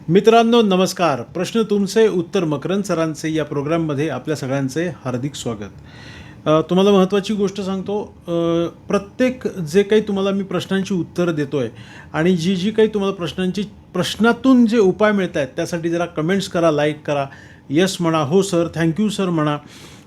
मित्रांनो नमस्कार. प्रश्न तुमचे उत्तर मकरंद सरांचे या प्रोग्राममध्ये आपल्या सगळ्यांचे हार्दिक स्वागत. तुम्हाला महत्त्वाची गोष्ट सांगतो. प्रत्येक जे काही तुम्हाला मी प्रश्नांची उत्तरं देतो आहे आणि जी काही तुम्हाला प्रश्नातून जे उपाय मिळत आहेत त्यासाठी जरा कमेंट्स करा, लाईक करा, यस म्हणा, हो सर, थँक्यू सर म्हणा,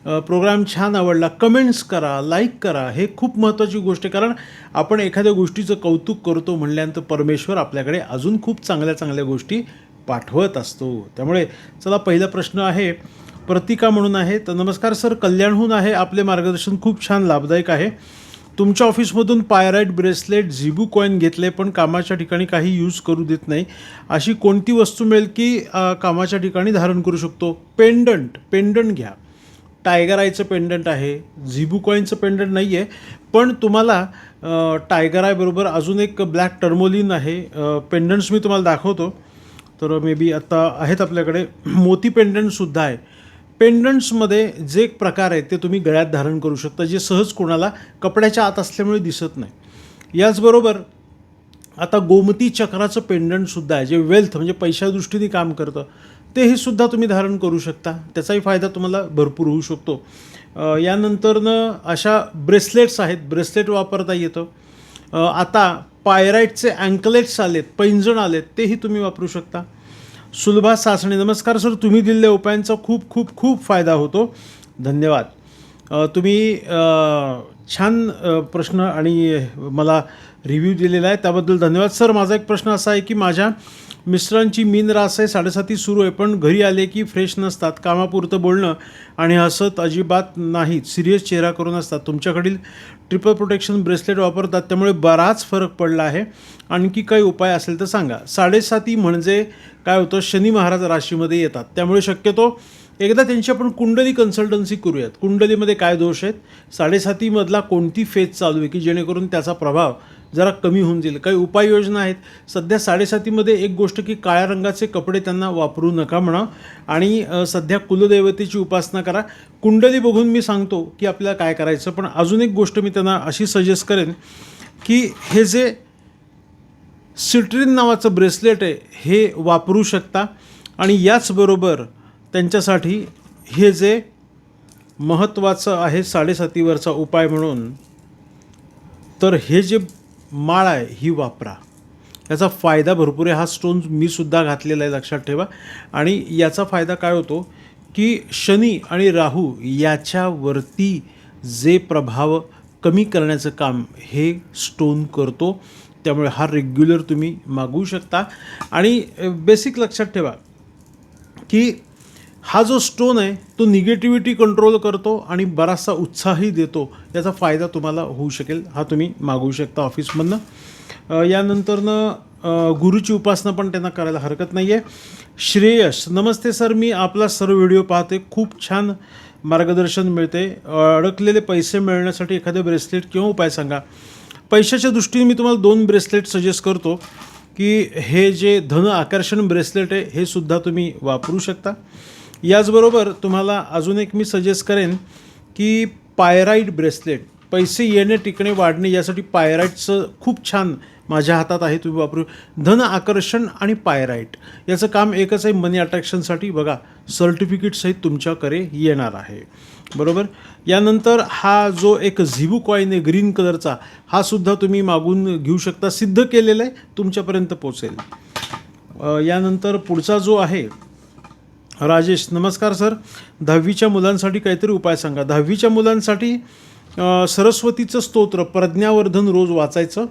प्रोग्राम छान आवडला, कमेंट्स करा, लाईक करा. हे खूप महत्त्वाची गोष्ट आहे, कारण आपण एखाद्या गोष्टीचं कौतुक करतो म्हणल्यानंतर परमेश्वर आपल्याकडे अजून खूप चांगल्या चांगल्या गोष्टी पाठवत असतो. त्यामुळे चला, पहिला प्रश्न आहे, प्रतिका म्हणून आहे. तर नमस्कार सर, कल्याणहून आहे. आपले मार्गदर्शन खूप छान लाभदायक आहे. तुमच्या ऑफिसमधून पायराईट ब्रेसलेट, झिबू कॉईन घेतले पण कामाच्या ठिकाणी काही यूज करू देत नाही. अशी कोणती वस्तू मिळेल की कामाच्या ठिकाणी धारण करू शकतो? पेंडंट घ्या. टायगर आयचं पेंडंट आहे, झिबू कॉईनचं पेंडंट नाही आहे, पण तुम्हाला टायगर आय बरोबर अजून एक ब्लॅक टर्मोलिन आहे. पेंडंट्स मी तुम्हाला दाखवतो. तर मे बी आता आहेत आपल्याकडे. मोती पेंडंटसुद्धा आहे. पेंडंट्समध्ये जे एक प्रकार आहे ते तुम्ही गळ्यात धारण करू शकता, जे सहज कोणाला कपड्याच्या आत असल्यामुळे दिसत नाही. याचबरोबर आता गोमती चक्राचं पेंडंटसुद्धा आहे, जे वेल्थ म्हणजे पैशादृष्टीने काम करतं. तेही सुद्धा तुम्ही धारण करू शकता. त्याचाही फायदा तुम्हाला भरपूर होऊ शकतो. यानंतरनं अशा ब्रेसलेट्स आहेत, ब्रेसलेट वापरता येतं. आता पायराईटचे अँकलेट्स आलेत, पैंजण आलेत, तेही तुम्ही वापरू शकता. सुलभा सासणे, नमस्कार सर, तुम्ही दिलेल्या उपायांचा खूप खूप खूप फायदा होतो, धन्यवाद. तुम्ही छान प्रश्न आणि मला रिव्ह्यू दिलेला आहे, त्याबद्दल धन्यवाद सर. माझा एक प्रश्न असा आहे की माझ्या मिस्टरांची मीन रास आहे, 7:30 सुरू आहे, पण घरी आले की फ्रेश नसतात, कामापुरतं बोलणं आणि हसत अजिबात नाहीत, सिरियस चेहरा करून असतात. तुमच्याकडील ट्रिपल प्रोटेक्शन ब्रेसलेट वापरतात, त्यामुळे बराच फरक पडला आहे. आणखी काही उपाय असेल तर सांगा. 7:30 म्हणजे काय होतं, शनी महाराज राशीमध्ये येतात, त्यामुळे शक्यतो एकदा त्यांची आपण कुंडली कन्सल्टन्सी करूयात. कुंडलीमध्ये काय दोष आहेत, 7:30मधला कोणती फेज चालू आहे की जेणेकरून त्याचा प्रभाव जरा कमी होऊन जाईल. काही उपाययोजना आहेत. सध्या 7:30मध्ये एक गोष्ट की काळ्या रंगाचे कपडे त्यांना वापरू नका म्हणा, आणि सध्या कुलदेवतेची उपासना करा. कुंडली बघून मी सांगतो की आपल्याला काय करायचं. पण अजून एक गोष्ट मी त्यांना अशी सजेस्ट करेन की हे जे सिट्रिन नावाचं ब्रेसलेट आहे हे वापरू शकता. आणि याचबरोबर त्यांच्यासाठी हे जे महत्त्वाचं आहे 7:30वरचा उपाय म्हणून, तर हे जे माळ आहे ही वापरा. याचा फायदा भरपूर आहे. हा स्टोन मी सुद्धा घातलेला आहे, लक्षात ठेवा. आणि याचा फायदा काय होतो की शनी आणि राहू याच्यावरती जे प्रभाव कमी करण्याचं काम हे स्टोन करतो. त्यामुळे हा रेग्युलर तुम्ही मागवू शकता. आणि बेसिक लक्षात ठेवा की हा जो स्टोन आहे तो निगेटिव्हिटी कंट्रोल करतो आणि बराचसा उत्साहही देतो. याचा फायदा तुम्हाला होऊ शकेल. हा तुम्ही मागवू शकता ऑफिसमधनं. यानंतरनं गुरुची उपासना पण त्यांना करायला हरकत नाही आहे. श्रेयस, नमस्ते सर, मी आपला सर्व व्हिडिओ पाहते, खूप छान मार्गदर्शन मिळते. अडकलेले पैसे मिळण्यासाठी एखादे ब्रेसलेट किंवा उपाय सांगा. पैशाच्या दृष्टीने मी तुम्हाला 2 ब्रेसलेट सजेस्ट करतो की हे जे धन आकर्षण ब्रेसलेट आहे हे सुद्धा तुम्ही वापरू शकता. याचबरोबर तुम्हाला अजून एक मी सजेस्ट करेन की पायराईट ब्रेसलेट, पैसे येणे, टिकणे, वाढणे यासाठी पायराईटचं खूप छान माझ्या हातात आहे, तुम्ही वापरू. धन आकर्षण आणि पायराईट याचं काम एकच आहे, मनी अट्रॅक्शनसाठी. बघा, सर्टिफिकेटसहित तुमच्याकडे येणार आहे, बरोबर. यानंतर हा जो एक झिबू कॉईन आहे ग्रीन कलरचा, हा सुद्धा तुम्ही मागून घेऊ शकता. सिद्ध केलेलं आहे, तुमच्यापर्यंत पोचेल. यानंतर पुढचा जो आहे राजेश, नमस्कार सर, 10वीच्या मुलांसाठी काहीतरी उपाय सांगा. 10वीच्या मुलांसाठी सरस्वतीचं स्तोत्र प्रज्ञावर्धन रोज वाचायचं.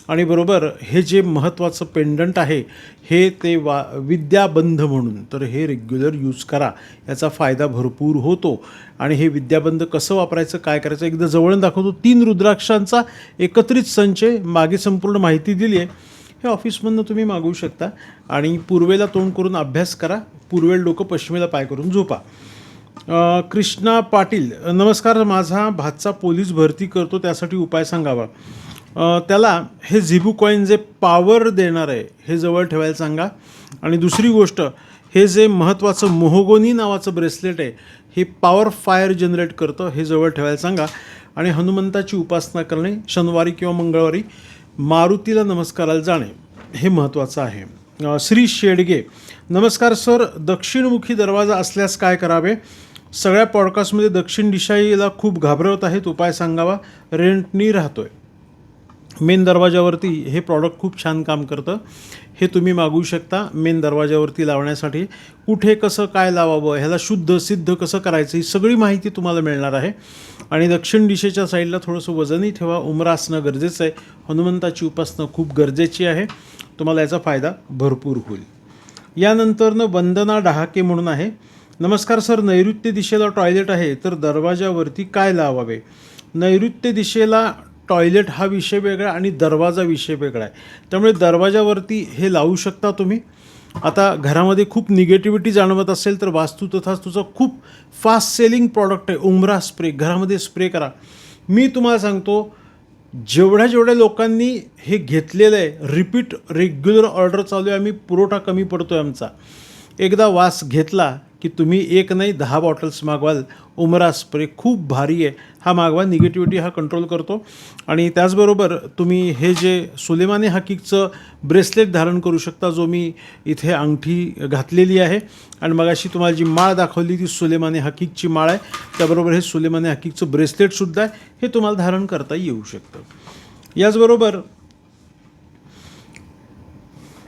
आणि बरोबर हे जे महत्त्वाचं पेंडंट आहे हे ते विद्याबंध म्हणून, तर हे रेग्युलर यूज करा. याचा फायदा भरपूर होतो. आणि हे विद्याबंध कसं वापरायचं, काय करायचं, एकदा जवळून दाखवतो. 3 रुद्राक्षांचा एकत्रित संच, मागे संपूर्ण माहिती दिली आहे. हे ऑफिसमधनं तुम्ही मागवू शकता. आणि पूर्वेला तोंड करून अभ्यास करा, पूर्वेला डोकं पश्चिमेला पाय करून झोपा. कृष्णा पाटील, नमस्कार, माझा भाचा पोलीस भरती करतो, त्यासाठी उपाय सांगावा. त्याला हे झिबू कॉईन जे पॉवर देणार आहे हे जवळ ठेवायला सांगा. आणि दुसरी गोष्ट, हे जे महत्त्वाचं मोहगोनी नावाचं ब्रेसलेट आहे हे पॉवर फायर जनरेट करतं, हे जवळ ठेवायला सांगा. आणि हनुमंताची उपासना करणे, शनिवारी किंवा मंगळवारी मारुतीला नमस्काराला जाणे हे महत्त्वाचं आहे. श्री शेडगे, नमस्कार सर, दक्षिणमुखी दरवाजा असल्यास काय करावे? सगळ्या पॉडकास्टमध्ये दक्षिण दिशेला खूप घाबरवत आहेत, उपाय सांगावा. रेंटनी राहतोय. मेन दरवाजावरती हे प्रॉडक्ट खूप छान काम करतं. हे तुम्ही मागवू शकता मेन दरवाजावरती लावण्यासाठी. कुठे कसं काय लावावं, ह्याला शुद्ध सिद्ध कसं करायचं, ही सगळी माहिती तुम्हाला मिळणार आहे. आणि दक्षिण दिशेच्या साईडला थोडंसं वजनही ठेवा. उंबरा असणं गरजेचं आहे. हनुमंताची उपासना खूप गरजेची आहे. तुम्हाला याचा फायदा भरपूर होईल. यानंतरनं वंदना डहाके म्हणून आहे, नमस्कार सर, नैऋत्य दिशेला टॉयलेट आहे तर दरवाजावरती काय लावावे? नैऋत्य दिशेला टॉयलेट हा विषय वेगळा आणि दरवाजा विषय वेगळा आहे. त्यामुळे दरवाजावरती हे लावू शकता तुम्ही. आता घरामध्ये खूप निगेटिव्हिटी जाणवत असेल तर वास्तू तथास्तूचा खूप फास्ट सेलिंग प्रॉडक्ट आहे उंबरा स्प्रे. घरामध्ये स्प्रे करा. मी तुम्हाला सांगतो, जेवढ्या लोकांनी हे घेतलेलं आहे, रिपीट रेग्युलर ऑर्डर चालू आहे, आम्ही पुरवठा कमी पडतो आहे आमचा. एकदा वास घेतला की तुम्ही एक नाही 10 बॉटल्स मागवाल. उमरा स्प्रे खूप भारी आहे, हा मागवा. निगेटिव्हिटी हा कंट्रोल करतो. आणि त्याचबरोबर तुम्ही हे जे सुलेमानी हकीकचं ब्रेसलेट धारण करू शकता, जो मी इथे अंगठी घातलेली आहे. आणि मगाशी तुम्हाला जी माळ दाखवली ती सुलेमानी हकीकची माळ आहे. त्याबरोबर हे सुलेमानी हकीकचं ब्रेसलेटसुद्धा आहे, हे तुम्हाला धारण करता येऊ शकतं. याचबरोबर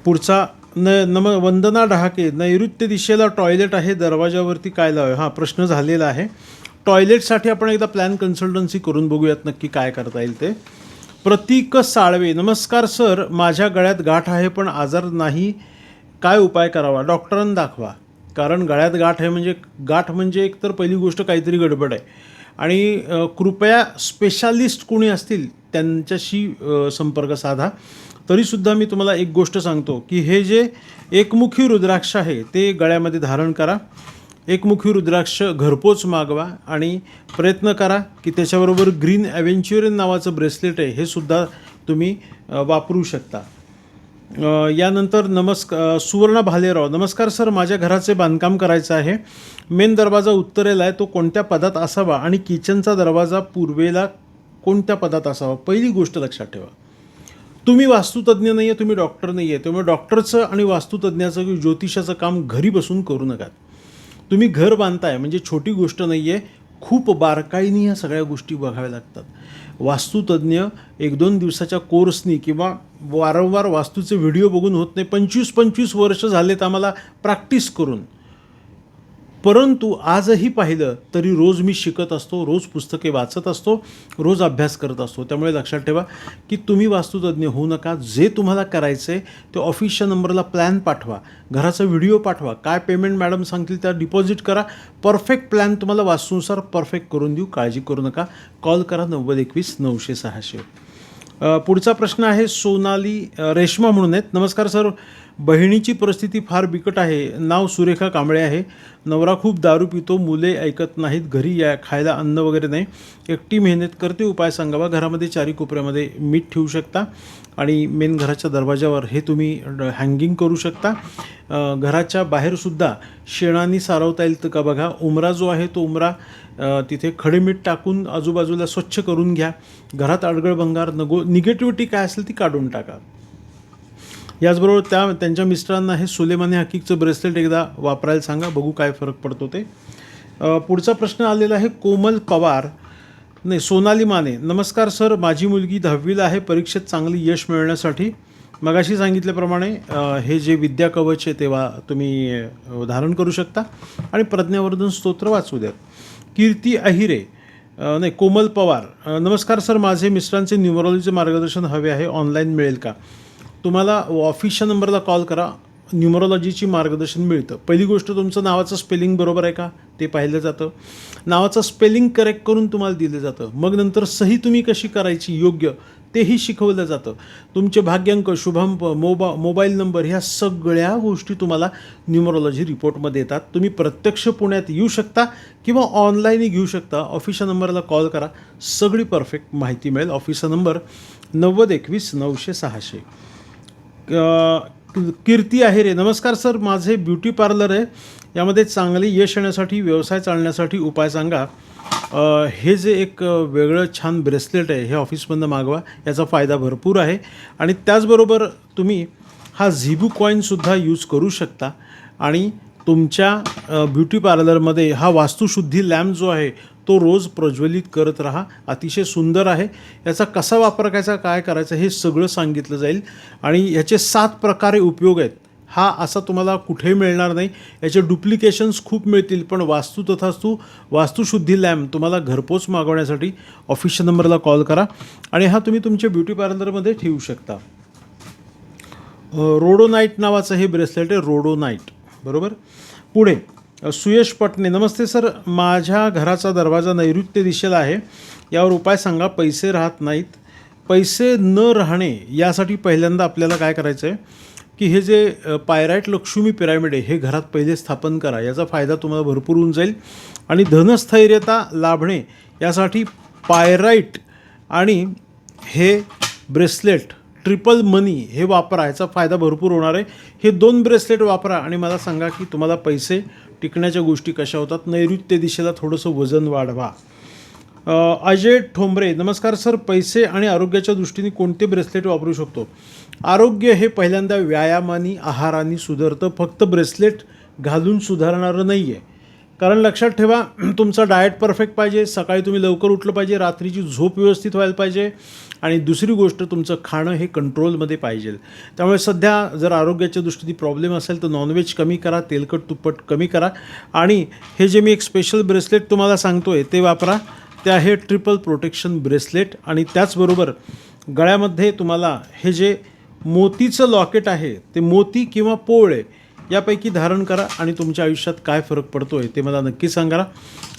पुढचा वंदना डहाके, नैऋत्य दिशेला टॉयलेट आहे दरवाजावरती काय लावावे? हा प्रश्न झालेला आहे. टॉयलेटसाठी आपण एकदा प्लॅन कन्सल्टन्सी करून बघूयात नक्की काय करता येईल ते. प्रतीक साळवे, नमस्कार सर, माझ्या गळ्यात गाठ आहे पण आजार नाही, काय उपाय करावा? डॉक्टरांना दाखवा. कारण गळ्यात गाठ म्हणजे एकतर पहिली गोष्ट काहीतरी गडबड आहे. आणि कृपया स्पेशालिस्ट कोणी असतील त्यांच्याशी संपर्क साधा. तरीसुद्धा मी तुम्हाला एक गोष्ट सांगतो की हे जे एकमुखी रुद्राक्ष आहे ते गळ्यामध्ये धारण करा. एकमुखी रुद्राक्ष घरपोच मागवा आणि प्रयत्न करा की त्याच्याबरोबर ग्रीन ॲव्हेंच्युरियन नावाचं ब्रेसलेट आहे, हे सुद्धा तुम्ही वापरू शकता. यानंतर सुवर्णा भालेराव, नमस्कार सर, माझ्या घराचे बांधकाम करायचं आहे. मेन दरवाजा उत्तरेला आहे, तो कोणत्या पदात असावा? आणि किचनचा दरवाजा पूर्वेला कोणत्या पदात असावा? पहिली गोष्ट लक्षात ठेवा, तुम्ही वास्तुतज्ञ नाही आहे, तुम्ही डॉक्टर नाही आहे. त्यामुळे डॉक्टरचं आणि वास्तुतज्ञाचं किंवा ज्योतिषाचं काम घरी बसून करू नका. तुम्ही घर बांधताय म्हणजे छोटी गोष्ट नाही आहे. खूप बारकाईने ह्या सगळ्या गोष्टी बघाव्या लागतात. वास्तुतज्ञ 1-2 दिवसाच्या कोर्सनी किंवा वारंवार वास्तूचे व्हिडिओ बघून होत नाही. 25-25 वर्ष झालेत आम्हाला प्रॅक्टिस करून. परंतु आजही पाहिलं तरी रोज मी शिकत असतो, रोज पुस्तके वाचत असतो, रोज अभ्यास करत असतो. त्यामुळे लक्षात ठेवा की तुम्ही वास्तुतज्ञ होऊ नका. जे तुम्हाला करायचं आहे ते ऑफिसच्या नंबरला प्लॅन पाठवा, घराचा व्हिडिओ पाठवा, काय पेमेंट मॅडम सांगतील त्या डिपॉझिट करा. परफेक्ट प्लॅन तुम्हाला वास्तूनुसार परफेक्ट करून देऊ. काळजी करू नका. कॉल करा 9021-900-600. पुढचा प्रश्न आहे सोनाली रेश्मा म्हणून आहेत, नमस्कार सर, बहिणीची परिस्थिती फार बिकट आहे. नाव सुरेखा कांबळे आहे. नवरा खूप दारू पितो, मुले ऐकत नाहीत, घरी खायला अन्न वगैरे नाही, एकटी मेहनत करते, उपाय सांगावा. घरामध्ये चारी कोपऱ्यामध्ये मीठ ठेवू शकता आणि मेन घराच्या दरवाजावर हे तुम्ही हँगिंग करू शकता. घराच्या बाहेरसुद्धा शेणाने सारवता येईल तर का बघा. उमरा जो आहे तो उमरा तिथे खडे मीठ टाकून आजूबाजूला स्वच्छ करून घ्या. घरात अडगळ भंगार निगेटिव्हिटी काय असेल ती काढून टाका. याचबरोबर त्यांच्या मिस्टरांना हे सुलेमानी हकीकचं ब्रेसलेट एकदा वापरायला सांगा, बघू काय फरक पडतो ते. पुढचा प्रश्न आलेला आहे कोमल पवार, सोनाली माने, नमस्कार सर, माझी मुलगी 10वीला आहे. परीक्षेत चांगली यश मिळवण्यासाठी मगाशी सांगितल्याप्रमाणे हे जे विद्या कवच आहे तेव्हा तुम्ही धारण करू शकता आणि प्रज्ञावर्धन स्तोत्र वाचू द्यात. कीर्ती अहिरे, कोमल पवार, नमस्कार सर, माझे मिस्टरांचे न्यूमरॉलॉजीचे मार्गदर्शन हवे आहे, ऑनलाईन मिळेल का? तुम्हाला ऑफिसच्या नंबरला कॉल करा, न्यूमरॉलॉजीची मार्गदर्शन मिळतं. पहिली गोष्ट तुमचं नावाचं स्पेलिंग बरोबर आहे का ते पाहिलं जातं. नावाचं स्पेलिंग करेक्ट करून तुम्हाला दिलं जातं. मग नंतर सही तुम्ही कशी करायची योग्य तेही शिकवलं जातं. तुमचे भाग्यांक, शुभांक, मोबाईल नंबर, ह्या सगळ्या गोष्टी तुम्हाला न्यूमरॉलॉजी रिपोर्टमध्ये येतात. तुम्ही प्रत्यक्ष पुण्यात येऊ शकता किंवा ऑनलाईनही घेऊ शकता. ऑफिसच्या नंबरला कॉल करा, सगळी परफेक्ट माहिती मिळेल. ऑफिसचा नंबर 9021-900-600. कीर्ती अहिरे, नमस्कार सर, माझे ब्युटी पार्लर आहे, यामध्ये चांगले यश येण्यासाठी, व्यवसाय चालण्यासाठी उपाय सांगा. हे जे एक वेगळं छान ब्रेसलेट आहे हे ऑफिसमधनं मागवा, याचा फायदा भरपूर आहे. आणि त्याचबरोबर तुम्ही हा झिबू कॉईनसुद्धा यूज करू शकता आणि तुमच्या ब्युटी पार्लरमध्ये हा वास्तुशुद्धी लॅम्प जो आहे तो रोज प्रज्वलित करत राहा. अतिशय सुंदर आहे. याचा कसा वापर करायचा, काय करायचं हे सगळं सांगितलं जाईल आणि याचे 7 प्रकारे उपयोग आहेत. हा असा तुम्हाला कुठेही मिळणार नाही. याचे डुप्लिकेशन्स खूप मिळतील, पण वास्तू तथास्तू वास्तुशुद्धी लॅम्प तुम्हाला घरपोच मागवण्यासाठी ऑफिशियल नंबरला कॉल करा आणि हा तुम्ही तुमच्या ब्युटी पार्लरमध्ये ठेवू शकता. रोडोनाईट नावाचं हे ब्रेसलेट आहे, रोडोनाईट. बरोबर. पुढे सुयश पटणे, नमस्ते सर, माझ्या घराचा दरवाजा नैऋत्य दिशेला आहे, यावर उपाय सांगा. पैसे राहत नाहीत. पैसे न राहणे यासाठी पहिल्यांदा आपल्याला काय करायचं आहे की हे जे पायराईट लक्ष्मी पिरामिड आहे हे घरात पहिले स्थापन करा. याचा फायदा तुम्हाला भरपूर होऊन जाईल. आणि धनस्थैर्यता लाभणे यासाठी पायराईट आणि हे ब्रेसलेट ट्रिपल मनी हे वापरा. याचा फायदा भरपूर होणार आहे. हे 2 ब्रेसलेट वापरा आणि मला सांगा की तुम्हाला पैसे टिकण्याच्या गोष्टी कशा होतात. नैऋत्य दिशेला थोडंसं वजन वाढवा. अजय ठोंबरे, नमस्कार सर, पैसे आणि आरोग्याच्या दृष्टीने कोणते ब्रेसलेट वापरू शकतो. आरोग्य हे पहिल्यांदा व्यायामाने आहाराने सुधारतं, फक्त ब्रेसलेट घालून सुधारणारं नाही आहे. कारण लक्षात ठेवा, तुमचा डाएट परफेक्ट पाहिजे, सकाळी तुम्ही लवकर उठलं पाहिजे, रात्रीची झोप व्यवस्थित व्हायला पाहिजे आणि दुसरी गोष्ट तुमचं खाणं हे कंट्रोलमध्ये पाहिजे. त्यामुळे सध्या जर आरोग्याच्या दृष्टीने प्रॉब्लेम असेल तर नॉनव्हेज कमी करा, तेलकट तुप्पट कमी करा आणि हे जे मी एक स्पेशल ब्रेसलेट तुम्हाला सांगतो आहे ते वापरा. ते आहे ट्रिपल प्रोटेक्शन ब्रेसलेट आणि त्याचबरोबर गळ्यामध्ये तुम्हाला हे जे मोतीचं लॉकेट आहे ते मोती किंवा पोवळे यापैकी धारण करा आणि तुमच्या आयुष्यात काय फरक पडतो आहे ते मला नक्की सांगा.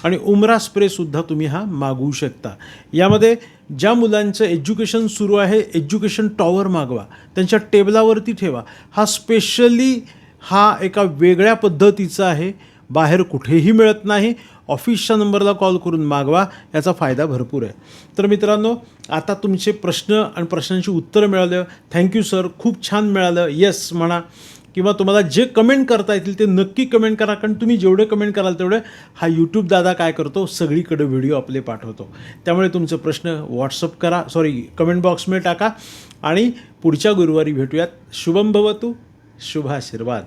आणि उमरा स्प्रेसुद्धा तुम्ही हा मागवू शकता. यामध्ये ज्या मुलांचं एज्युकेशन सुरू आहे, एज्युकेशन टॉवर मागवा, त्यांच्या टेबलावरती ठेवा. हा स्पेशली हा एका वेगळ्या पद्धतीचा आहे, बाहेर कुठेही मिळत नाही. ऑफिसच्या नंबरला कॉल करून मागवा, याचा फायदा भरपूर आहे. तर मित्रांनो, आता तुमचे प्रश्न आणि प्रश्नांची उत्तरं मिळालं. थँक्यू सर, खूप छान मिळालं. येस म्हणा किंवा तुम्हाला जे कमेंट करता येतील ते नक्की कमेंट करा, कारण तुम्ही जेवढे कमेंट कराल तेवढे हा यूट्यूब दादा काय करतो, सगळीकडे व्हिडिओ आपले पाठवतो. त्यामुळे तुमचे प्रश्न व्हॉट्सअप करा, कमेंट बॉक्समध्ये टाका आणि पुढच्या गुरुवारी भेटूयात. शुभम भवतु, शुभ आशीर्वाद.